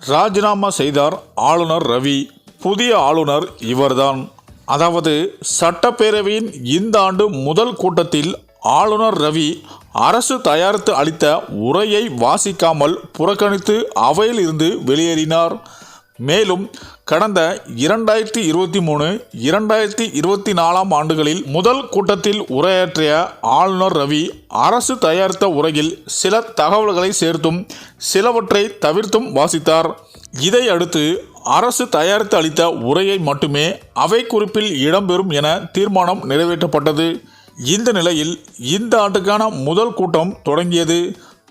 ராஜினாமா செய்தார் ஆளுநர் ரவி. புதிய ஆளுநர் இவர்தான். அதாவது சட்டப்பேரவையின் இந்த ஆண்டு முதல் கூட்டத்தில் ஆளுநர் ரவி அரசு தயாரித்து அளித்த உரையை வாசிக்காமல் புறக்கணித்து அவையில் இருந்து வெளியேறினார். மேலும் கடந்த 2023, 2024 ஆண்டுகளில் முதல் கூட்டத்தில் உரையாற்றிய ஆளுநர் ரவி அரசு தயாரித்த உரையில் சில தகவல்களை சேர்த்தும் சிலவற்றை தவிர்த்தும் வாசித்தார். இதை அடுத்து அரசு தயாரித்து அளித்த உரையை மட்டுமே அவை குறிப்பில் இடம்பெறும் என தீர்மானம் நிறைவேற்றப்பட்டது. இந்த நிலையில் இந்த ஆண்டுக்கான முதல் கூட்டம் தொடங்கியது.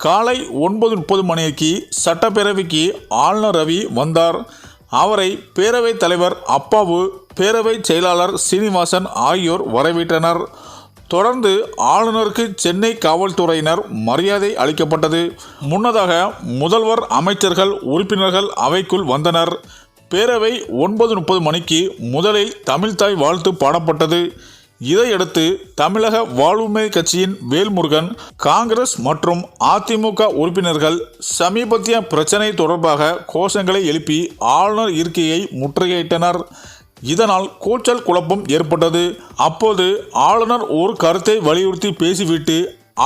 காலை 9:30 மணிக்கு சட்டப்பேரவைக்கு ஆளுநர் ரவி வந்தார். அவரை பேரவைத் தலைவர் அப்பாவு, பேரவை செயலாளர் சீனிவாசன் ஆகியோர் வரவேற்றனர். தொடர்ந்து ஆளுநருக்கு சென்னை காவல்துறையினர் மரியாதை அளிக்கப்பட்டது. முன்னதாக முதல்வர், அமைச்சர்கள், உறுப்பினர்கள் அவைக்குள் வந்தனர். பேரவை 9:30 மணிக்கு முதலில் தமிழ்தாய் வாழ்த்து பாடப்பட்டது. இதையடுத்து தமிழக வாழ்வுரிமை கட்சியின் வேல்முருகன், காங்கிரஸ் மற்றும் அதிமுக உறுப்பினர்கள் சமீபத்திய பிரச்சினை தொடர்பாக கோஷங்களை எழுப்பி ஆளுநர் இருக்கையை முற்றுகையிட்டனர். இதனால் கூச்சல் குழப்பம் ஏற்பட்டது. அப்போது ஆளுநர் ஒரு கருத்தை வலியுறுத்தி பேசிவிட்டு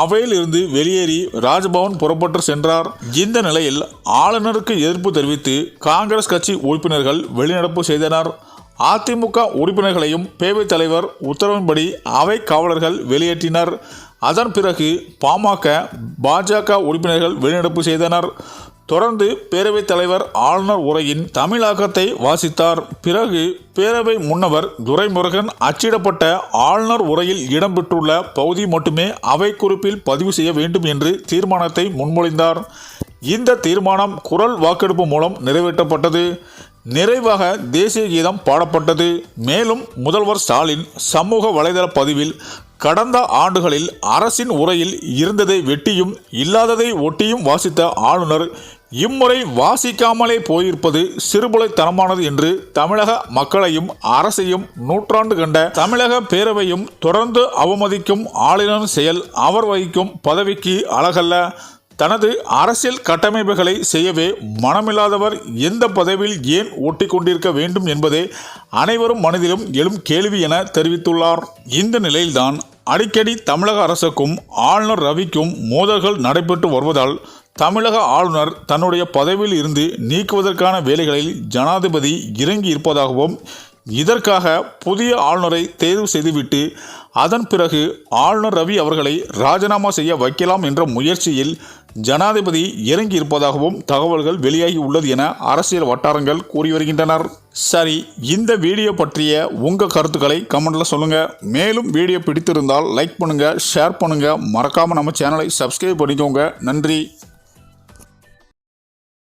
அவையில் இருந்து வெளியேறி ராஜ்பவன் புறப்பட்டு சென்றார். இந்த நிலையில் ஆளுநருக்கு எதிர்ப்பு தெரிவித்து காங்கிரஸ் கட்சி உறுப்பினர்கள் வெளிநடப்பு செய்தனர். அதிமுக உறுப்பினர்களையும் பேரவைத் தலைவர் உத்தரவின்படி அவை காவலர்கள் வெளியேற்றினர். அதன் பிறகு பாமக, பாஜக உறுப்பினர்கள் வெளிநடப்பு செய்தனர். தொடர்ந்து பேரவைத் தலைவர் ஆளுநர் உரையின் தமிழாக்கத்தை வாசித்தார். பிறகு பேரவை முன்னவர் துரைமுருகன் அச்சிடப்பட்ட ஆளுநர் உரையில் இடம்பெற்றுள்ள பகுதி மட்டுமே அவை குறிப்பில் பதிவு செய்ய வேண்டும் என்று தீர்மானத்தை முன்மொழிந்தார். இந்த தீர்மானம் குரல் வாக்கெடுப்பு மூலம் நிறைவேற்றப்பட்டது. நிறைவாக தேசிய கீதம் பாடப்பட்டது. மேலும் முதல்வர் ஸ்டாலின் சமூக வலைதள பதிவில் கடந்த ஆண்டுகளில் அரசின் உரையில் இருந்ததை வெட்டியும் இல்லாததை ஒட்டியும் வாசித்த ஆளுநர் இம்முறை வாசிக்காமலே போயிருப்பது சிறுபுலைத்தனமானது என்று தமிழக மக்களையும் அரசையும் நூற்றாண்டு கண்ட தமிழக பேரவையும் தொடர்ந்து அவமதிக்கும் ஆளுநரின் செயல் அவர் வகிக்கும் பதவிக்கு அழகல்ல. தனது அரசியல் கட்டமைப்புகளை செய்யவே மனமில்லாதவர் எந்த பதவியில் ஏன் ஒட்டி கொண்டிருக்க வேண்டும் என்பதே அனைவரும் மனதிலும் எழும் கேள்வி என தெரிவித்துள்ளார். இந்த நிலையில்தான் அடிக்கடி தமிழக அரசுக்கும் ஆளுநர் ரவிக்கும் மோதல்கள் நடைபெற்று வருவதால் தமிழக ஆளுநர் தன்னுடைய பதவியில் இருந்து நீக்குவதற்கான வேலைகளில் ஜனாதிபதி இறங்கி இருப்பதாகவும், இதற்காக புதிய ஆளுநரை தேர்வு செய்துவிட்டு அதன் பிறகு ஆளுநர் ரவி அவர்களை ராஜினாமா செய்ய வைக்கலாம் என்ற முயற்சியில் ஜனாதிபதி இறங்கி இருப்பதாகவும் தகவல்கள் வெளியாகி உள்ளது என அரசியல் வட்டாரங்கள் கூறி வருகின்றனர். சரி, இந்த வீடியோ பற்றிய உங்கள் கருத்துக்களை கமெண்ட்ல சொல்லுங்க. மேலும் வீடியோ பிடித்திருந்தால் லைக் பண்ணுங்க, ஷேர் பண்ணுங்க, மறக்காம நம்ம சேனலை சப்ஸ்கிரைப் பண்ணிக்கோங்க. நன்றி.